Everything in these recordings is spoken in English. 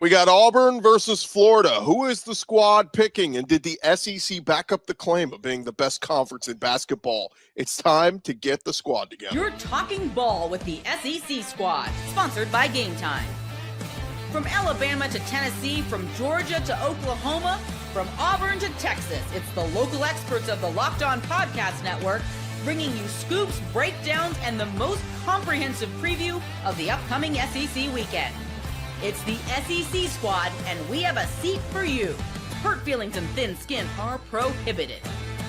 We got Auburn versus Florida. Who is the squad picking, and did the SEC back up the claim of being the best conference in basketball? It's time to get the squad together. You're talking ball with the SEC squad, sponsored by Game Time. From Alabama to Tennessee, from Georgia to Oklahoma, from Auburn to Texas, it's the local experts of the Locked On Podcast Network bringing you scoops, breakdowns, and the most comprehensive preview of the upcoming SEC weekend. It's the SEC squad, and we have a seat for you. Hurt feelings and thin skin are prohibited.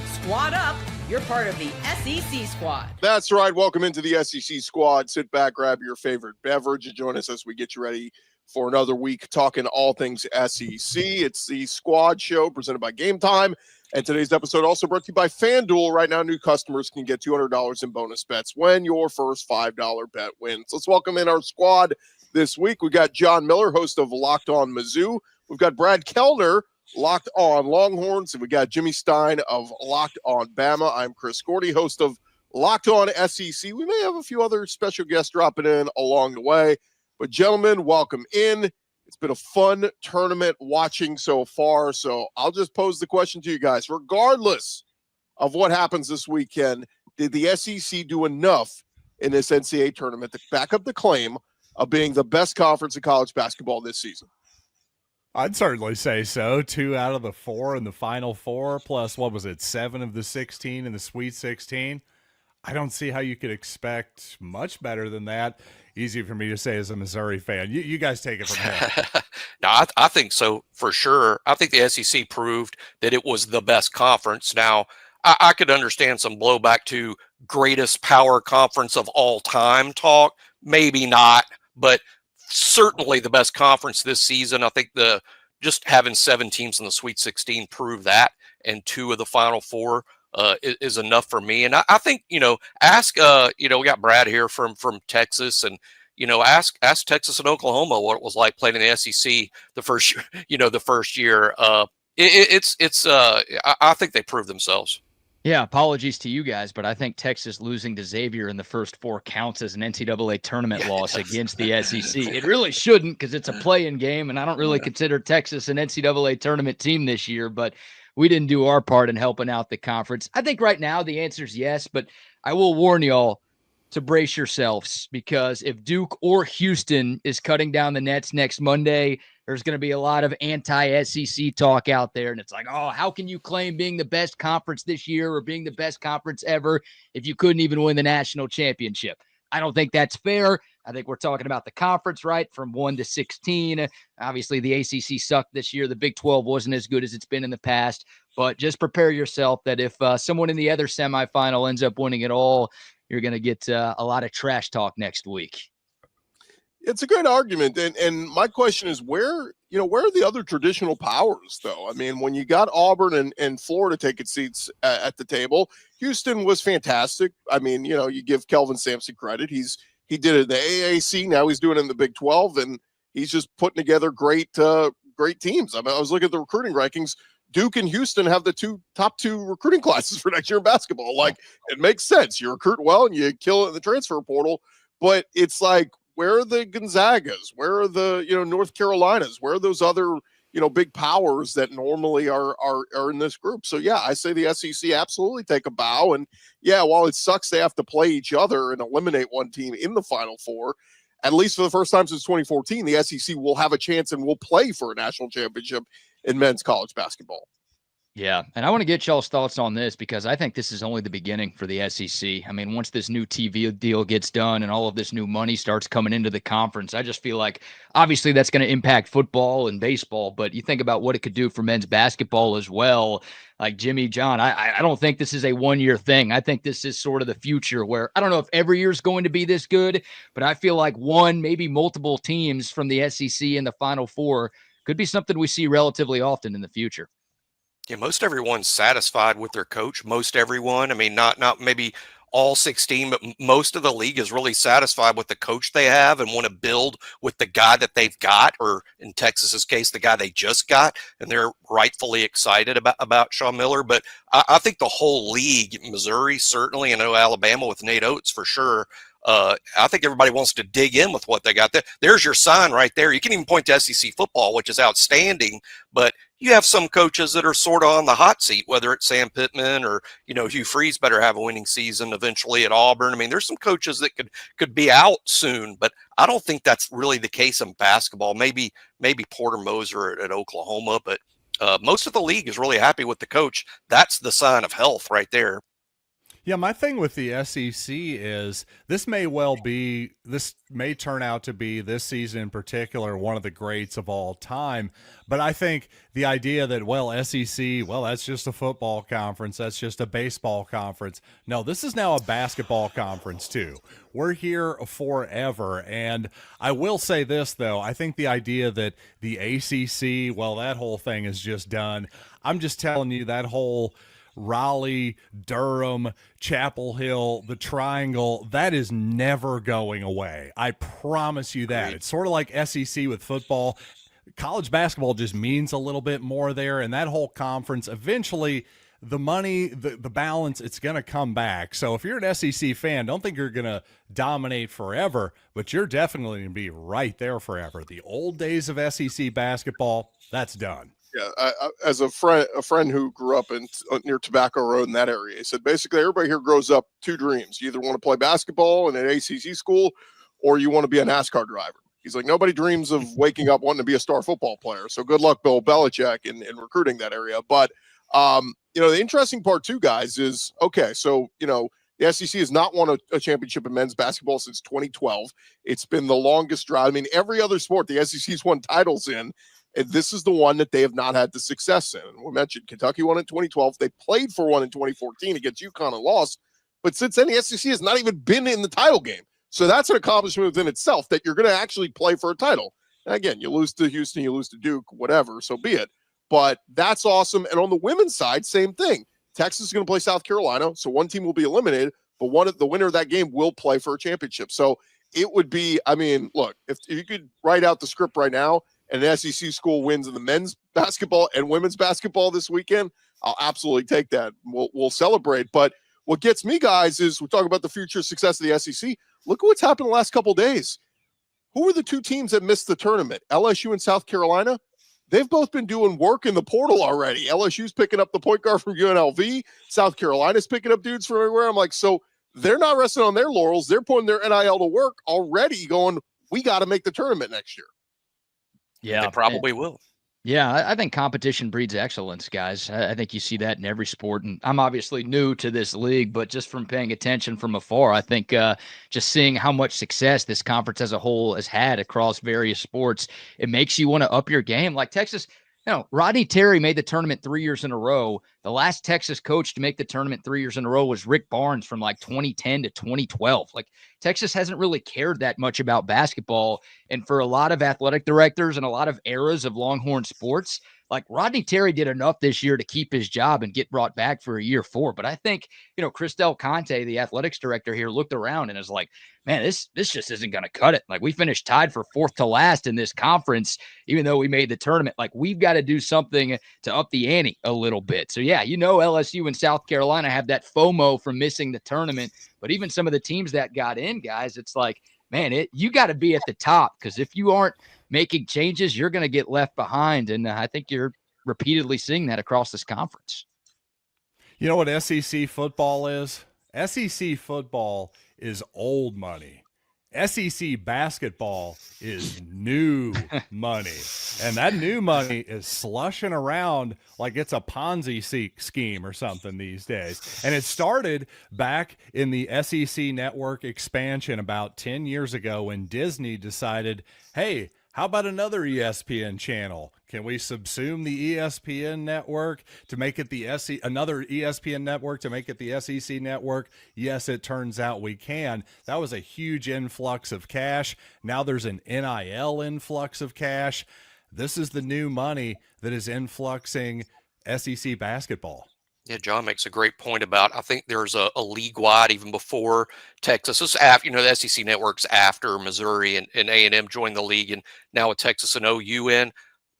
Squad up. You're part of the SEC squad. That's right. Welcome into the SEC squad. Sit back, grab your favorite beverage, and join us as we get you ready for another week talking all things SEC. It's the Squad Show presented by Game Time. And today's episode also brought to you by FanDuel. Right now, new customers can get $200 in bonus bets when your first $5 bet wins. Let's welcome in our squad this week. We got John Miller, host of Locked On Mizzou. We've got Brad Kellner, Locked On Longhorns. And we got Jimmy Stein of Locked On Bama. I'm Chris Gordy, host of Locked On SEC. We may have a few other special guests dropping in along the way. But gentlemen, welcome in. It's been a fun tournament watching so far. So I'll just pose the question to you guys. Regardless of what happens this weekend, did the SEC do enough in this NCAA tournament to back up the claim of being the best conference in college basketball this season? I'd certainly say so. 2 out of the 4 in the Final Four, plus, 7 of the 16 in the Sweet 16. I don't see how you could expect much better than that. Easy for me to say as a Missouri fan. You guys take it from here. No, I think so for sure. I think the SEC proved that it was the best conference. Now, I could understand some blowback to greatest power conference of all time talk. Maybe not, but certainly the best conference this season. I think just having 7 teams in the Sweet 16 proved that, and 2 of the Final Four is enough for me. And I think, ask, we got Brad here from Texas, and, ask Texas and Oklahoma what it was like playing in the SEC the first year. I think they proved themselves. Yeah, apologies to you guys, but I think Texas losing to Xavier in the first 4 counts as an NCAA tournament loss against the SEC. It really shouldn't, because it's a play-in game, and I don't really consider Texas an NCAA tournament team this year, but we didn't do our part in helping out the conference. I think right now the answer is yes, but I will warn y'all to brace yourselves, because if Duke or Houston is cutting down the nets next Monday, there's going to be a lot of anti-SEC talk out there. And it's like, oh, how can you claim being the best conference this year or being the best conference ever if you couldn't even win the national championship? I don't think that's fair. I think we're talking about the conference, right, from 1 to 16. Obviously, the ACC sucked this year. The Big 12 wasn't as good as it's been in the past. But just prepare yourself that if someone in the other semifinal ends up winning it all, you're going to get a lot of trash talk next week. It's a good argument. And my question is, where are the other traditional powers, though? I mean, when you got Auburn and Florida taking seats at the table, Houston was fantastic. I mean, you give Kelvin Sampson credit. He did it in the AAC. Now he's doing it in the Big 12, and he's just putting together great teams. I mean, I was looking at the recruiting rankings. Duke and Houston have the top 2 recruiting classes for next year in basketball. Like, it makes sense. You recruit well and you kill it in the transfer portal. But it's like, where are the Gonzagas? Where are the, North Carolinas? Where are those other, big powers that normally are in this group? So, yeah, I say the SEC absolutely take a bow. And, yeah, while it sucks they have to play each other and eliminate one team in the Final Four, at least for the first time since 2014, the SEC will have a chance and will play for a national championship in men's college basketball. Yeah, and I want to get y'all's thoughts on this, because I think this is only the beginning for the SEC. I mean, once this new TV deal gets done and all of this new money starts coming into the conference, I just feel like obviously that's going to impact football and baseball, but you think about what it could do for men's basketball as well. Like Jimmy, John, I don't think this is a one-year thing. I think this is sort of the future, where I don't know if every year is going to be this good, but I feel like one, maybe multiple teams from the SEC in the Final Four could be something we see relatively often in the future. Yeah, most everyone's satisfied with their coach. Most everyone. I mean, not maybe all 16, but most of the league is really satisfied with the coach they have and want to build with the guy that they've got, or in Texas's case, the guy they just got, and they're rightfully excited about Sean Miller. But I think the whole league, Missouri certainly, I know Alabama with Nate Oates for sure, I think everybody wants to dig in with what they got there. There's your sign right there. You can even point to SEC football, which is outstanding, but you have some coaches that are sort of on the hot seat, whether it's Sam Pittman or, Hugh Freeze better have a winning season eventually at Auburn. I mean, there's some coaches that could be out soon, but I don't think that's really the case in basketball. Maybe Porter Moser at Oklahoma, but most of the league is really happy with the coach. That's the sign of health right there. Yeah, my thing with the SEC is this may turn out to be, this season in particular, one of the greats of all time. But I think the idea that, SEC, that's just a football conference, that's just a baseball conference. No, this is now a basketball conference too. We're here forever. And I will say this, though. I think the idea that the ACC, that whole thing is just done. I'm just telling you, that whole Raleigh, Durham, Chapel Hill, the Triangle, that is never going away. I promise you that. It's sort of like SEC with football. College basketball just means a little bit more there, and that whole conference, eventually the money, the balance, it's going to come back. So if you're an SEC fan, don't think you're going to dominate forever, but you're definitely going to be right there forever. The old days of SEC basketball, that's done. Yeah, as a friend who grew up near Tobacco Road in that area, he said basically everybody here grows up two dreams. You either want to play basketball in an ACC school, or you want to be a NASCAR driver. He's like, nobody dreams of waking up wanting to be a star football player. So good luck, Bill Belichick, in recruiting that area. But the interesting part too, guys, is so the SEC has not won a championship in men's basketball since 2012. It's been the longest drought. I mean, every other sport the SEC's won titles in. And this is the one that they have not had the success in. We mentioned Kentucky won in 2012. They played for one in 2014 against UConn and lost. But since then, the SEC has not even been in the title game. So that's an accomplishment within itself, that you're going to actually play for a title. And again, you lose to Houston, you lose to Duke, whatever, so be it. But that's awesome. And on the women's side, same thing. Texas is going to play South Carolina, so one team will be eliminated, but the winner of that game will play for a championship. So it would be, look, if you could write out the script right now, and an SEC school wins in the men's basketball and women's basketball this weekend, I'll absolutely take that. We'll celebrate. But what gets me, guys, is we talk about the future success of the SEC. Look at what's happened the last couple of days. Who are the two teams that missed the tournament? LSU and South Carolina. They've both been doing work in the portal already. LSU's picking up the point guard from UNLV. South Carolina's picking up dudes from everywhere. I'm like, so they're not resting on their laurels. They're putting their NIL to work already, going, we got to make the tournament next year. Yeah, they probably will. Yeah, I think competition breeds excellence, guys. I think you see that in every sport. And I'm obviously new to this league, but just from paying attention from afar, I think just seeing how much success this conference as a whole has had across various sports, it makes you want to up your game. Like Texas, Rodney Terry made the tournament 3 years in a row. The last Texas coach to make the tournament 3 years in a row was Rick Barnes from like 2010 to 2012. Like Texas hasn't really cared that much about basketball. And for a lot of athletic directors and a lot of eras of Longhorn sports, like Rodney Terry did enough this year to keep his job and get brought back for a year 4. But I think, Chris Del Conte, the athletics director here, looked around and is like, man, this just isn't going to cut it. Like we finished tied for 4th to last in this conference, even though we made the tournament. Like we've got to do something to up the ante a little bit. So yeah, LSU and South Carolina have that FOMO from missing the tournament, but even some of the teams that got in, guys, it's like, man, you got to be at the top, because if you aren't making changes, you're going to get left behind. And I think you're repeatedly seeing that across this conference. You know what SEC football is? SEC football is old money. SEC basketball is new money. And that new money is slushing around like it's a Ponzi scheme or something these days. And it started back in the SEC network expansion about 10 years ago when Disney decided, hey, how about another ESPN channel? Can we subsume the ESPN network to make it another ESPN network to make it the SEC network? Yes, it turns out we can. That was a huge influx of cash. Now there's an NIL influx of cash. This is the new money that is influxing SEC basketball. Yeah, John makes a great point about, I think there's a league-wide even before Texas. This after, the SEC network's after Missouri and A&M joined the league, and now with Texas and OU in,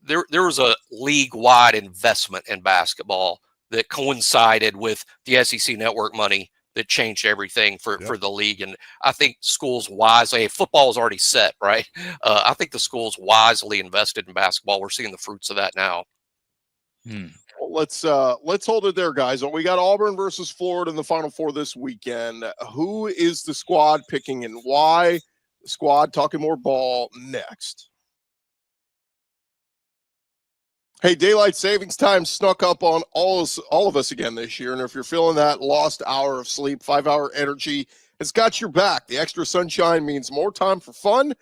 there was a league-wide investment in basketball that coincided with the SEC network money that changed everything for the league. And I think schools wisely, football is already set, right? I think the schools wisely invested in basketball. We're seeing the fruits of that now. Well, let's hold it there, guys. We got Auburn versus Florida in the Final Four this weekend. Who is the squad picking and why? The squad talking more ball next. Hey, daylight savings time snuck up on all of us again this year. And if you're feeling that lost hour of sleep, 5-hour energy has got your back. The extra sunshine means more time for fun.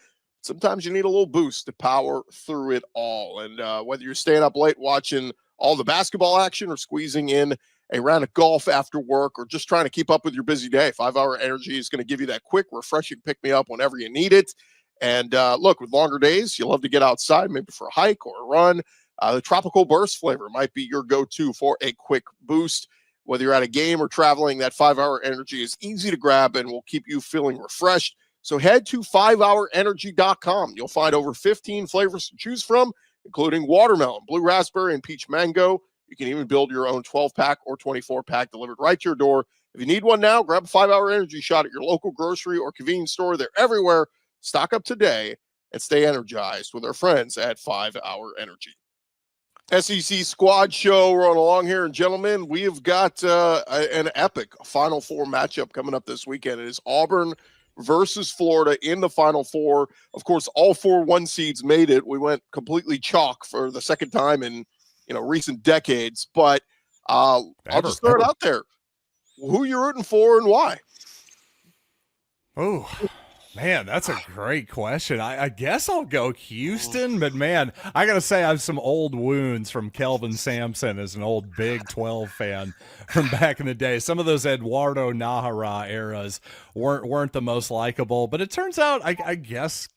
Sometimes you need a little boost to power through it all. And whether you're staying up late watching all the basketball action or squeezing in a round of golf after work or just trying to keep up with your busy day, 5-hour energy is going to give you that quick, refreshing pick-me-up whenever you need it. And look, with longer days, you love to get outside, maybe for a hike or a run. The tropical burst flavor might be your go-to for a quick boost. Whether you're at a game or traveling, that 5-hour energy is easy to grab and will keep you feeling refreshed. So head to 5hourenergy.com. You'll find over 15 flavors to choose from, including watermelon, blue raspberry, and peach mango. You can even build your own 12-pack or 24-pack delivered right to your door. If you need one now, grab a 5-hour energy shot at your local grocery or convenience store. They're everywhere. Stock up today and stay energized with our friends at 5-Hour Energy. SEC Squad Show rolling along here, and gentlemen, we have got an epic Final Four matchup coming up this weekend. It is Auburn versus Florida in the Final Four. Of course, all 4 1 seeds made it. We went completely chalk for the second time in recent decades. But I'll just start out there. Who you rooting for and why? Oh, man, that's a great question. I guess I'll go Houston, but man, I got to say I have some old wounds from Kelvin Sampson as an old Big 12 fan from back in the day. Some of those Eduardo Nahara eras weren't the most likable, but it turns out, I guess,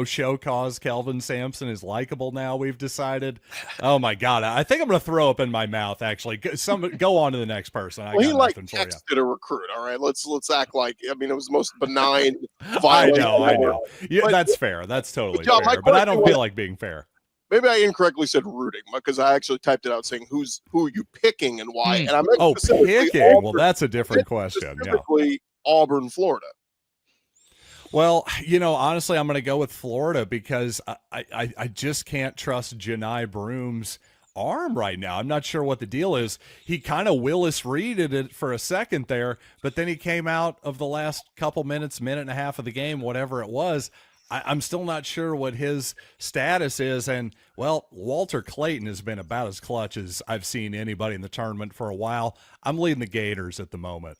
show cause Kelvin Sampson is likable now, we've decided. Oh my God. I think I'm going to throw up in my mouth, actually. Go on to the next person. Well, he texted a recruit. All right. Let's act like, it was the most benign violation. I know. Yeah, that's fair. That's totally fair. But I don't feel like being fair. Maybe I incorrectly said rooting because I actually typed it out saying who are you picking and why. And I meant picking. Auburn, well, that's a different question. Specifically Auburn, Florida. Well, honestly, I'm going to go with Florida because I just can't trust Janai Broom's arm right now. I'm not sure what the deal is. He kind of Willis Reeded it for a second there, but then he came out of the last couple minutes, minute and a half of the game, whatever it was. I'm still not sure what his status is. And, well, Walter Clayton has been about as clutch as I've seen anybody in the tournament for a while. I'm leading the Gators at the moment.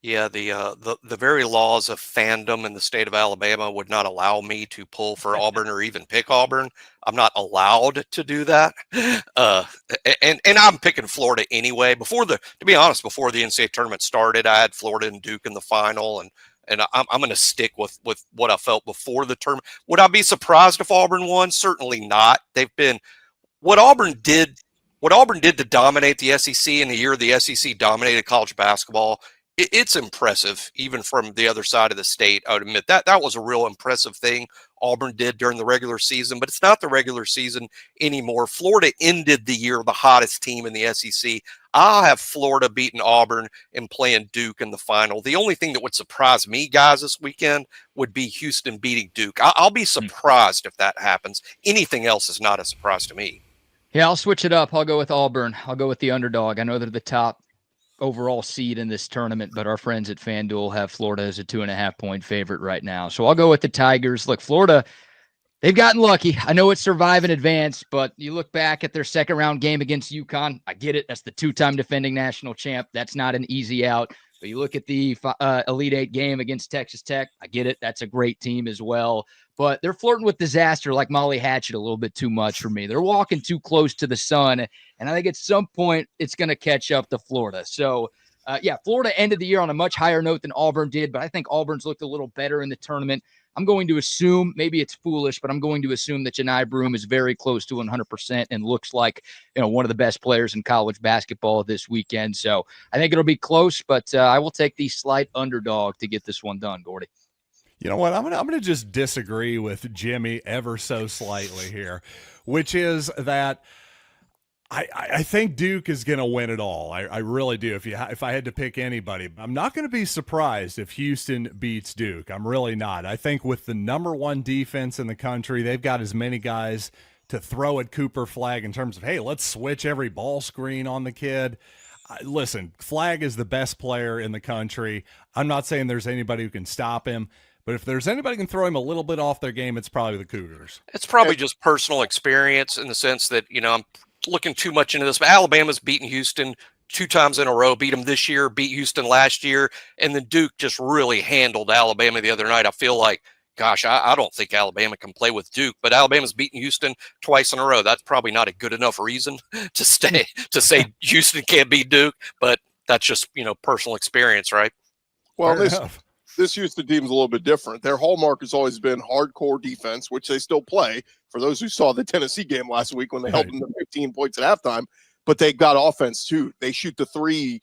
Yeah, the very laws of fandom in the state of Alabama would not allow me to pull for Auburn or even pick Auburn. I'm not allowed to do that. And I'm picking Florida anyway. To be honest, before the NCAA tournament started, I had Florida and Duke in the final, and I'm going to stick with what I felt before the tournament. Would I be surprised if Auburn won? Certainly not. They've been what Auburn did to dominate the SEC in the year the SEC dominated college basketball. It's impressive, even from the other side of the state. I would admit that was a real impressive thing Auburn did during the regular season, but it's not the regular season anymore. Florida ended the year the hottest team in the SEC. I'll have Florida beating Auburn and playing Duke in the final. The only thing that would surprise me, guys, this weekend would be Houston beating Duke. I'll be surprised if that happens. Anything else is not a surprise to me. Yeah, I'll switch it up. I'll go with Auburn. I'll go with the underdog. I know they're the top overall seed in this tournament, but our friends at FanDuel have Florida as a 2.5-point favorite right now. So I'll go with the Tigers. Look, Florida, they've gotten lucky. I know it's survive and advance, but you look back at their second round game against UConn. I get it. That's the 2-time defending national champ. That's not an easy out. But you look at the Elite Eight game against Texas Tech. I get it. That's a great team as well. But they're flirting with disaster like Molly Hatchet a little bit too much for me. They're walking too close to the sun. And I think at some point it's going to catch up to Florida. So, Florida ended the year on a much higher note than Auburn did. But I think Auburn's looked a little better in the tournament. I'm going to assume, maybe it's foolish, but I'm going to assume that Janai Broom is very close to 100% and looks like, one of the best players in college basketball this weekend. So I think it'll be close, but I will take the slight underdog to get this one done, Gordy. You know what? I'm gonna just disagree with Jimmy ever so slightly here, which is that I think Duke is going to win it all. I really do. If I had to pick anybody, I'm not going to be surprised if Houston beats Duke. I'm really not. I think with the number one defense in the country, they've got as many guys to throw at Cooper Flagg in terms of, hey, let's switch every ball screen on the kid. Listen, Flagg is the best player in the country. I'm not saying there's anybody who can stop him, but if there's anybody who can throw him a little bit off their game, it's probably the Cougars. It's probably just personal experience in the sense that, I'm looking too much into this, but Alabama's beaten Houston 2 times in a row, beat them this year, beat Houston last year, and then Duke just really handled Alabama the other night. I feel like, gosh, I don't think Alabama can play with Duke, but Alabama's beaten Houston twice in a row. That's probably not a good enough reason to say Houston can't beat Duke, but that's just, personal experience, right? Well, this Houston team's a little bit different. Their hallmark has always been hardcore defense, which they still play. For those who saw the Tennessee game last week when they held them to 15 points at halftime, but they got offense too. They shoot the three,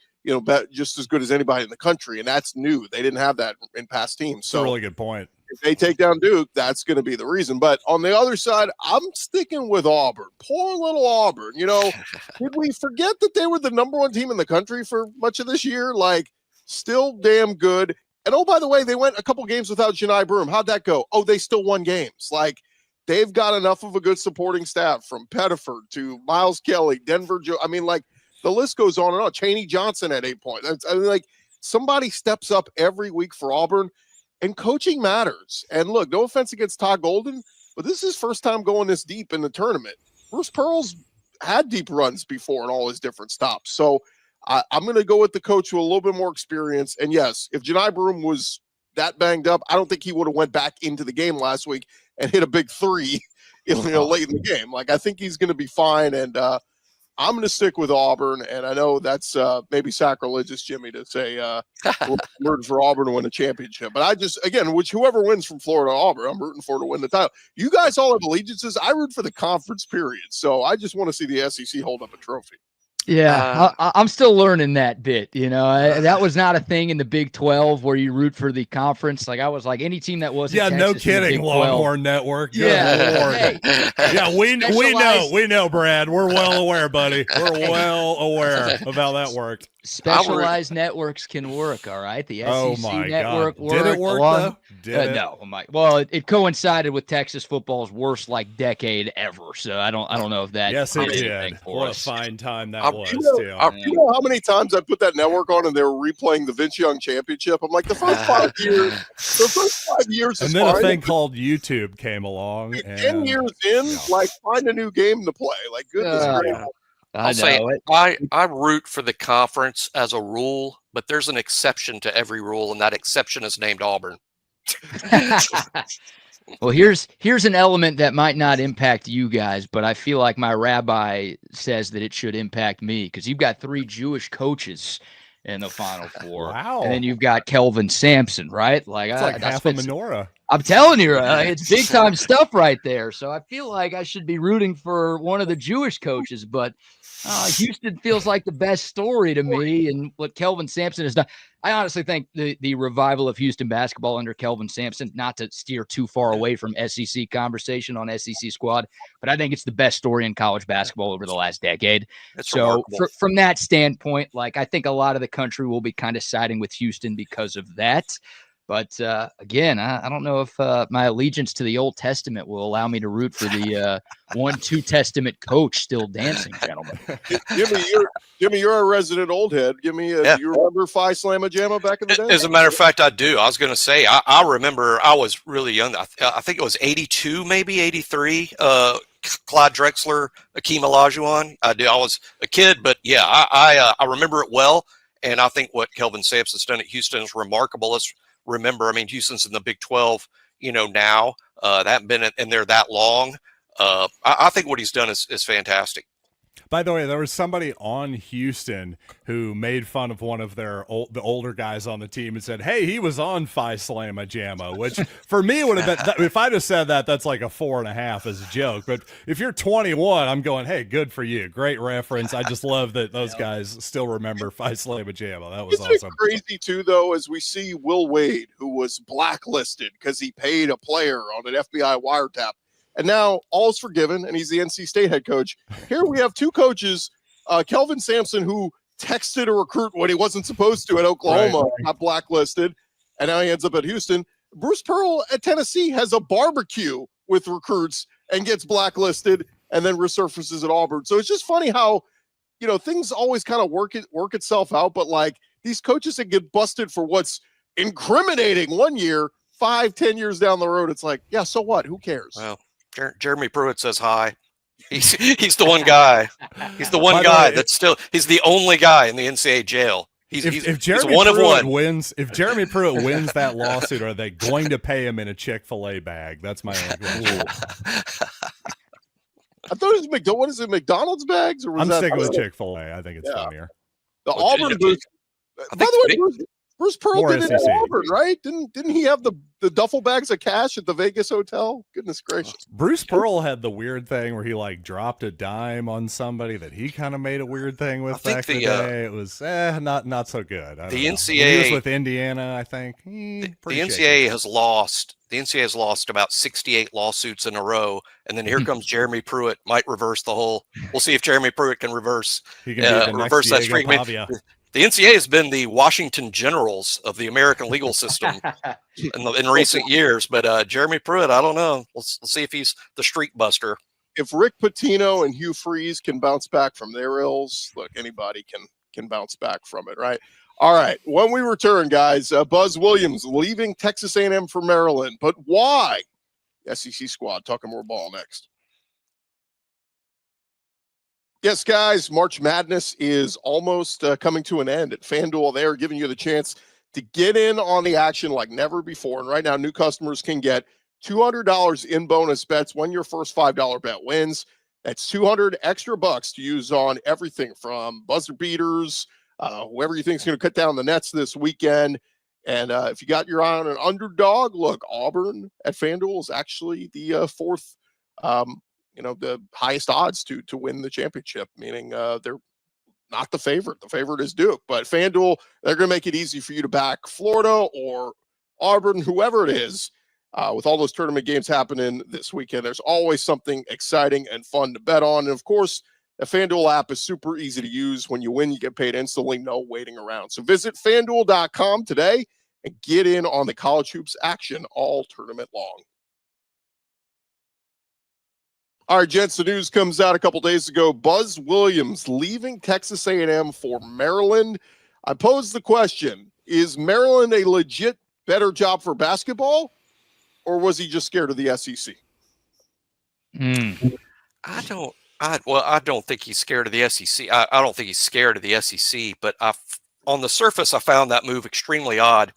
just as good as anybody in the country, and that's new. They didn't have that in past teams. So that's a really good point. If they take down Duke, that's going to be the reason. But on the other side, I'm sticking with Auburn. Poor little Auburn. Did we forget that they were the number one team in the country for much of this year? Still damn good. And, oh, by the way, they went a couple games without Janai Broom. How'd that go? Oh, they still won games. They've got enough of a good supporting staff from Pettiford to Miles Kelly, Denver Joe. The list goes on and on. Chaney Johnson at 8 points. Somebody steps up every week for Auburn, and coaching matters. And look, no offense against Todd Golden, but this is his first time going this deep in the tournament. Bruce Pearl's had deep runs before in all his different stops. So I'm going to go with the coach with a little bit more experience. And yes, if Janai Broom was that banged up, I don't think he would have went back into the game last week and hit a big three, late in the game. I think he's going to be fine. And I'm going to stick with Auburn. And I know that's maybe sacrilegious, Jimmy, to say we're rooting for Auburn to win a championship. But whoever wins from Florida to Auburn, I'm rooting for to win the title. You guys all have allegiances. I root for the conference period. So I just want to see the SEC hold up a trophy. Yeah, I'm still learning that bit. That was not a thing in the Big 12 where you root for the conference. I was like any team that wasn't. Yeah, Texas no kidding. Longhorn Network. Yeah, yeah, we know, Brad. We're well aware, buddy. We're well aware of how that worked. Specialized networks can work, all right. The SEC network worked. Did it work though? No, well, it coincided with Texas football's worst decade ever. So I don't know if that. Yes, it did. What a fine time that was. You know how many times I put that network on and they were replaying the Vince Young Championship? I'm like, the first 5 years. And then a thing called YouTube came along. 10 years in, find a new game to play. Goodness gracious. I root for the conference as a rule, but there's an exception to every rule, and that exception is named Auburn. Well, here's an element that might not impact you guys, but I feel like my rabbi says that it should impact me because you've got 3 Jewish coaches in the Final Four. Wow. And then you've got Kelvin Sampson, right? It's like half a menorah. I'm telling you, it's big time stuff right there. So I feel like I should be rooting for one of the Jewish coaches, but Houston feels like the best story to me, and what Kelvin Sampson has done. I honestly think the revival of Houston basketball under Kelvin Sampson, not to steer too far away from SEC conversation on SEC squad, but I think it's the best story in college basketball over the last decade. So from that standpoint, I think a lot of the country will be kind of siding with Houston because of that. But again, I don't know if my allegiance to the Old Testament will allow me to root for the 1-2 Testament coach still dancing, gentlemen. Jimmy, you're a resident old head. Give me do you remember Phi Slamma Jamma back in the day? As a matter of fact, I do. I was going to say, I remember I was really young. I think it was 82, maybe 83. Clyde Drexler, Akeem Olajuwon. I was a kid, but yeah, I remember it well. And I think what Kelvin Sampson's done at Houston is remarkable. Let's remember, Houston's in the Big 12, now. They haven't been in there that long. I think what he's done is fantastic. By the way, there was somebody on Houston who made fun of one of the older guys on the team and said, "Hey, he was on Phi Slamma Jamma," which for me would have been, if I just said that, that's like a 4.5 as a joke. But if you're 21, I'm going, "Hey, good for you, great reference." I just love that those guys still remember Phi Slamma Jamma. That was awesome. It crazy too, though, as we see Will Wade, who was blacklisted because he paid a player on an FBI wiretap. and now all is forgiven, and he's the NC State head coach. Here we have two coaches, Kelvin Sampson, who texted a recruit when he wasn't supposed to at Oklahoma, got blacklisted, and now he ends up at Houston. Bruce Pearl at Tennessee has a barbecue with recruits and gets blacklisted and then resurfaces at Auburn. So it's just funny how, things always kind of work itself out, but like these coaches that get busted for what's incriminating one year, 5-10 years down the road, it's like, yeah, so what? Who cares? Well, Jeremy Pruitt says hi. He's the one guy. He's the one guy that's still. He's the only guy in the NCAA jail. If Jeremy one Pruitt of one. wins, if Jeremy Pruitt wins that lawsuit, are they going to pay him in a Chick-fil-A bag? That's my only question. I thought it was what is it, McDonald's bags? Or was I'm sticking with Chick-fil-A. I think it's funnier. The Auburn boost. By the way, Bruce Pearl did it at Auburn, right? Didn't he have the duffel bags of cash at the Vegas hotel? Goodness gracious. Bruce Pearl had the weird thing where he dropped a dime on somebody that he kind of made a weird thing with back in the day. It was not so good. The NCAA he was with Indiana, I think. The NCAA has lost. The NCAA has lost about 68 lawsuits in a row, and then here comes Jeremy Pruitt. Might reverse the whole. We'll see if Jeremy Pruitt can reverse that streak. The NCAA has been the Washington Generals of the American legal system in recent years, but Jeremy Pruitt, I don't know. We'll see if he's the streak buster. If Rick Pitino and Hugh Freeze can bounce back from their ills, look, anybody can bounce back from it, right? All right, when we return, guys, Buzz Williams leaving Texas A&M for Maryland, but why? SEC Squad, talking more ball next. Yes, guys, March Madness is almost coming to an end at FanDuel. They are giving you the chance to get in on the action like never before. And right now, new customers can get $200 in bonus bets when your first $5 bet wins. That's 200 extra bucks to use on everything from buzzer beaters, whoever you think is going to cut down the nets this weekend. And if you got your eye on an underdog, look, Auburn at FanDuel is actually the fourth the highest odds to win the championship, meaning they're not the favorite. The favorite is Duke, but FanDuel, they're going to make it easy for you to back Florida or Auburn, whoever it is, with all those tournament games happening this weekend. There's always something exciting and fun to bet on. And of course, the FanDuel app is super easy to use. When you win, you get paid instantly, no waiting around. So visit FanDuel.com today and get in on the college hoops action all tournament long. All right, gents, the news comes out a couple days ago. Buzz Williams leaving Texas A&M for Maryland. I posed the question, is Maryland a legit better job for basketball, or was he just scared of the SEC? I don't think he's scared of the SEC. I don't think he's scared of the SEC, but on the surface, I found that move extremely odd.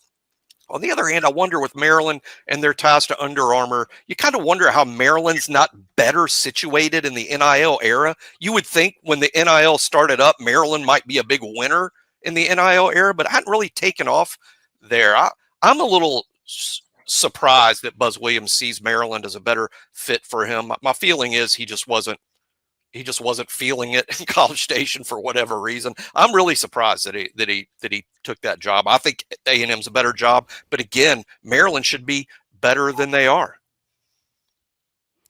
On the other hand, I wonder with Maryland and their ties to Under Armour, you kind of wonder how Maryland's not better situated in the NIL era. You would think when the NIL started up, Maryland might be a big winner in the NIL era, but I hadn't really taken off there. I'm a little surprised that Buzz Williams sees Maryland as a better fit for him. My feeling is he just wasn't feeling it in College Station for whatever reason. I'm really surprised that he took that job. I think A&M's a better job, but again, Maryland should be better than they are.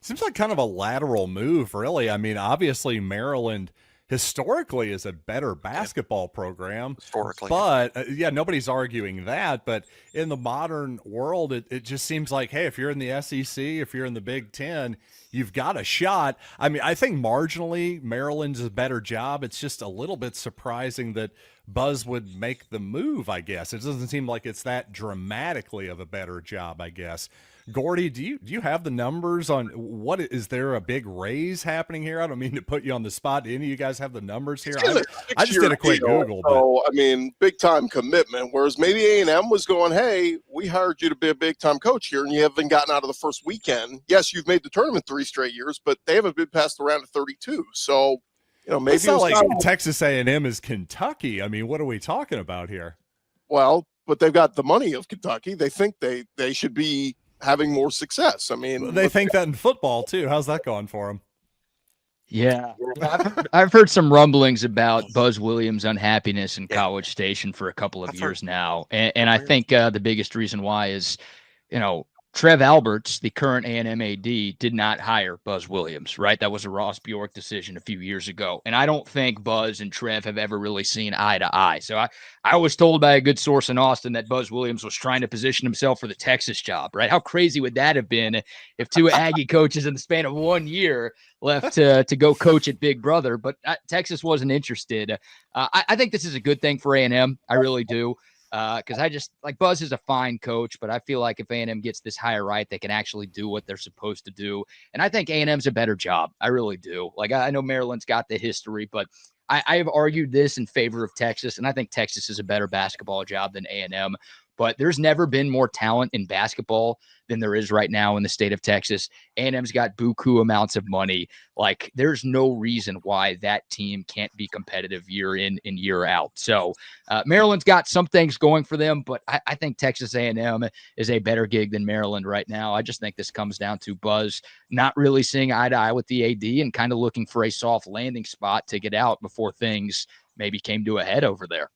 Seems like kind of a lateral move, really. I mean, obviously Maryland historically is a better basketball program. Historically. But, nobody's arguing that. But in the modern world, it just seems like, hey, if you're in the SEC, if you're in the Big Ten, you've got a shot. I mean, I think marginally Maryland's a better job. It's just a little bit surprising that Buzz would make the move, I guess. It doesn't seem like it's that dramatically of a better job, I guess. Gordy, do you have the numbers on what is there a big raise happening here? I don't mean to put you on the spot. Do any of you guys have the numbers here? I just did a quick Google. So, I mean, big time commitment. Whereas maybe A&M was going, hey, we hired you to be a big time coach here, and you haven't gotten out of the first weekend. Yes, you've made the tournament 3 straight years, but they haven't been past the round of 32. So, maybe it's not like Texas A&M is Kentucky. I mean, what are we talking about here? Well, but they've got the money of Kentucky. They think they should be having more success. I mean, they think that in football too. How's that going for them? Yeah, I've heard some rumblings about Buzz Williams' unhappiness in College Station for a couple of years now, and I think the biggest reason why is, Trev Alberts, the current A&M AD, did not hire Buzz Williams, right? That was a Ross Bjork decision a few years ago. And I don't think Buzz and Trev have ever really seen eye to eye. So I was told by a good source in Austin that Buzz Williams was trying to position himself for the Texas job, right? How crazy would that have been if two Aggie coaches in the span of 1 year left to go coach at Big Brother? But Texas wasn't interested. I think this is a good thing for A&M. I really do. Because I just like Buzz is a fine coach, but I feel like if A&M gets this hire right, they can actually do what they're supposed to do. And I think A&M's a better job. I really do. Like I know Maryland's got the history, but I have argued this in favor of Texas, and I think Texas is a better basketball job than A&M. But there's never been more talent in basketball than there is right now in the state of Texas. A&M's got buku amounts of money. Like, there's no reason why that team can't be competitive year in and year out. So Maryland's got some things going for them, but I think Texas A&M is a better gig than Maryland right now. I just think this comes down to Buzz not really seeing eye to eye with the AD and kind of looking for a soft landing spot to get out before things maybe came to a head over there.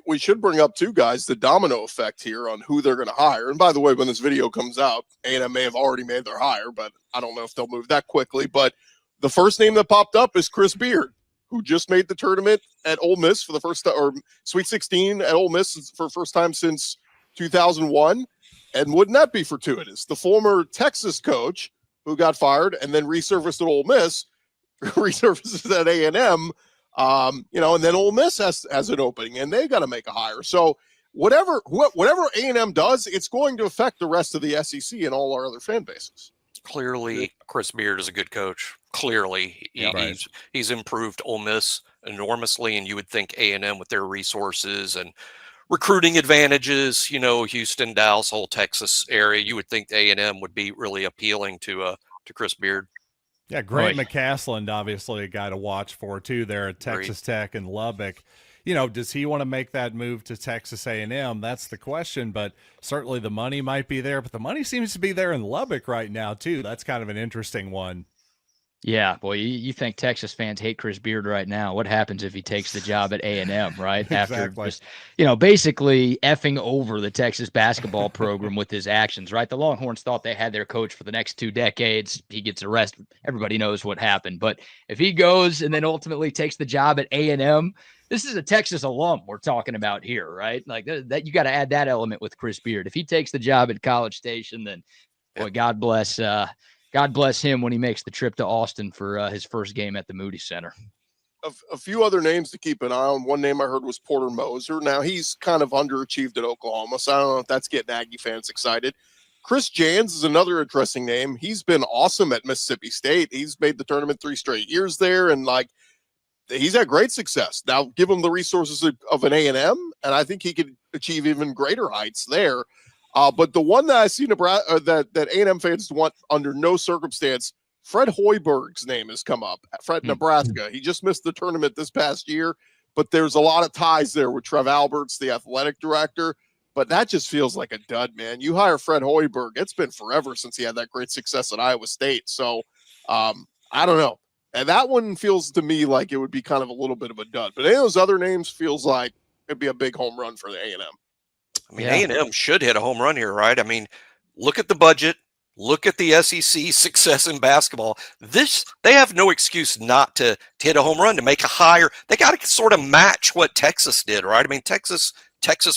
We should bring up, too, guys, the domino effect here on who they're going to hire. And by the way, when this video comes out, A&M may have already made their hire, but I don't know if they'll move that quickly. But the first name that popped up is Chris Beard, who just made the tournament at Ole Miss for the first time, or Sweet 16 at Ole Miss for the first time since 2001. And wouldn't that be fortuitous? The former Texas coach who got fired and then resurfaced at Ole Miss, resurfaces at A&M. And then Ole Miss has an opening, and they got to make a hire. So whatever A&M does, it's going to affect the rest of the SEC and all our other fan bases. Clearly, Chris Beard is a good coach. Clearly, he's improved Ole Miss enormously, and you would think A&M with their resources and recruiting advantages, Houston, Dallas, whole Texas area, you would think A&M would be really appealing to Chris Beard. Yeah, Grant McCasland, obviously a guy to watch for, too, there at Texas Tech and Lubbock. Does he want to make that move to Texas A&M? That's the question, but certainly the money might be there. But the money seems to be there in Lubbock right now, too. That's kind of an interesting one. Yeah, boy, you think Texas fans hate Chris Beard right now. What happens if he takes the job at A&M, right? Exactly. After just, basically effing over the Texas basketball program with his actions, right? The Longhorns thought they had their coach for the next 2 decades. He gets arrested. Everybody knows what happened. But if he goes and then ultimately takes the job at A&M, this is a Texas alum we're talking about here, right? Like that you got to add that element with Chris Beard. If he takes the job at College Station, then boy, God bless him when he makes the trip to Austin for his first game at the Moody Center. A few other names to keep an eye on. One name I heard was Porter Moser. Now, he's kind of underachieved at Oklahoma, so I don't know if that's getting Aggie fans excited. Chris Jans is another interesting name. He's been awesome at Mississippi State. He's made the tournament 3 straight years there, and he's had great success. Now, give him the resources of an A&M, and I think he could achieve even greater heights there. But the one that I see that A&M fans want under no circumstance, Fred Hoiberg's name has come up. Fred, Nebraska. He just missed the tournament this past year, but there's a lot of ties there with Trev Alberts, the athletic director. But that just feels like a dud, man. You hire Fred Hoiberg. It's been forever since he had that great success at Iowa State. So I don't know. And that one feels to me like it would be kind of a little bit of a dud. But any of those other names feels like it'd be a big home run for the A&M. I mean, A&M should hit a home run here, right? I mean, look at the budget. Look at the SEC success in basketball. They have no excuse not to hit a home run, to make a hire. They got to sort of match what Texas did, right? I mean, Texas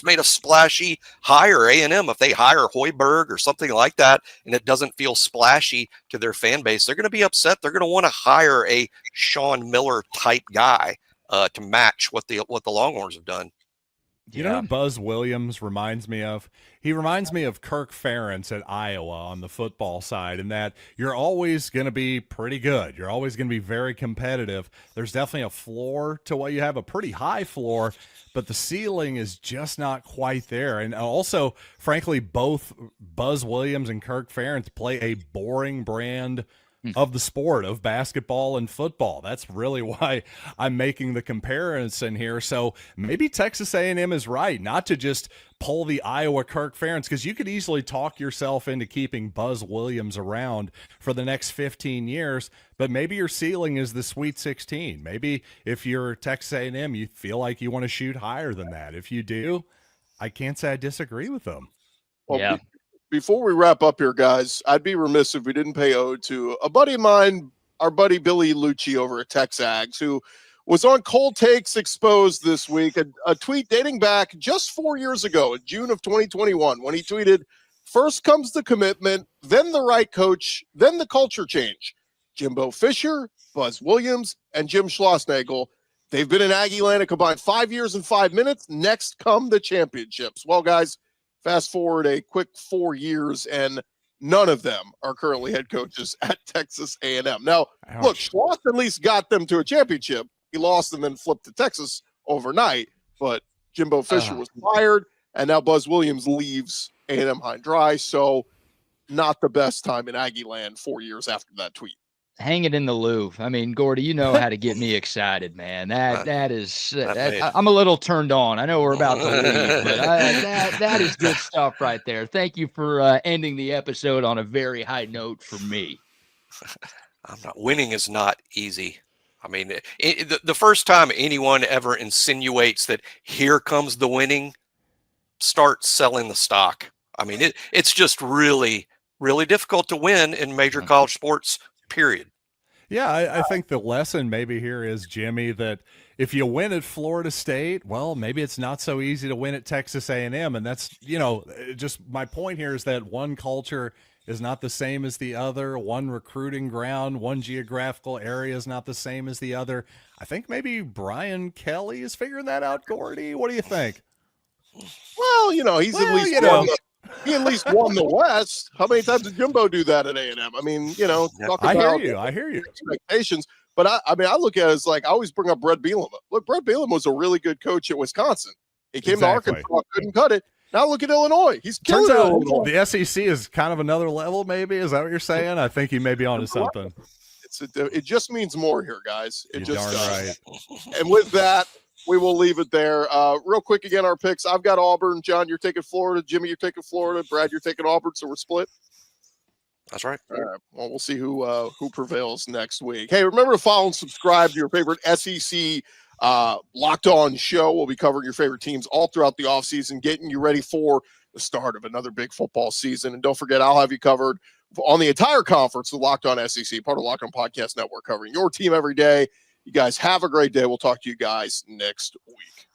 made a splashy hire. A&M, if they hire Hoiberg or something like that, and it doesn't feel splashy to their fan base, they're going to be upset. They're going to want to hire a Sean Miller type guy to match what the Longhorns have done. You know who Buzz Williams reminds me of? He reminds me of Kirk Ferentz at Iowa on the football side, in that you're always going to be pretty good. You're always going to be very competitive. There's definitely a floor to what you have, a pretty high floor, but the ceiling is just not quite there. And also, frankly, both Buzz Williams and Kirk Ferentz play a boring brand of the sport of basketball and football. That's really why I'm making the comparison here. So maybe Texas A&M is right not to just pull the Iowa Kirk Ferentz, because you could easily talk yourself into keeping Buzz Williams around for the next 15 years, but maybe your ceiling is the Sweet 16. Maybe if you're Texas A&M, you feel like you want to shoot higher than that. If you do, I can't say I disagree with them. Well, before we wrap up here, guys, I'd be remiss if we didn't pay ode to a buddy of mine, our buddy Billy Lucci over at Texags, who was on Cold Takes Exposed this week, a tweet dating back just 4 years ago in June of 2021, when he tweeted, "First comes the commitment, then the right coach, then the culture change. Jimbo Fisher, Buzz Williams, and Jim Schlossnagle. They've been in Aggie Land a combined 5 years and 5 minutes. Next come the championships." Well, guys, fast forward a quick 4 years, and none of them are currently head coaches at Texas A&M. Now, look, Schloss at least got them to a championship. He lost and then flipped to Texas overnight, but Jimbo Fisher was fired, and now Buzz Williams leaves A&M high and dry. So not the best time in Aggie Land 4 years after that tweet. Hang it in the Louvre. I mean, Gordy, you know how to get me excited, man. I'm a little turned on. I know we're about to leave, but that is good stuff right there. Thank you for ending the episode on a very high note for me. Winning is not easy. I mean, the first time anyone ever insinuates that here comes the winning, start selling the stock. I mean, it's just really, really difficult to win in major college sports, period. Yeah, I think the lesson maybe here is, Jimmy, that if you win at Florida State, well, maybe it's not so easy to win at Texas A&M. And that's, just my point here is that one culture is not the same as the other. One recruiting ground, one geographical area is not the same as the other. I think maybe Brian Kelly is figuring that out, Gordy. What do you think? Well, he's at least he at least won the West. How many times did Jimbo do that at A&M? I mean, talk about I hear you. Expectations. But I look at it as like, I always bring up Brett Bielema. Look, Brett Bielema was a really good coach at Wisconsin. He came to Arkansas, couldn't cut it. Now look at Illinois. He's killing it. The SEC is kind of another level, maybe. Is that what you're saying? I think he may be onto something. It just means more here, guys. It You're just darn right. And with that, we will leave it there. Real quick again, our picks. I've got Auburn. John, you're taking Florida. Jimmy, you're taking Florida. Brad, you're taking Auburn. So we're split. That's right. All right. Well, we'll see who prevails next week. Hey, remember to follow and subscribe to your favorite SEC Locked On show. We'll be covering your favorite teams all throughout the offseason, getting you ready for the start of another big football season. And don't forget, I'll have you covered on the entire conference with Locked On SEC, part of Locked On Podcast Network, covering your team every day. You guys have a great day. We'll talk to you guys next week.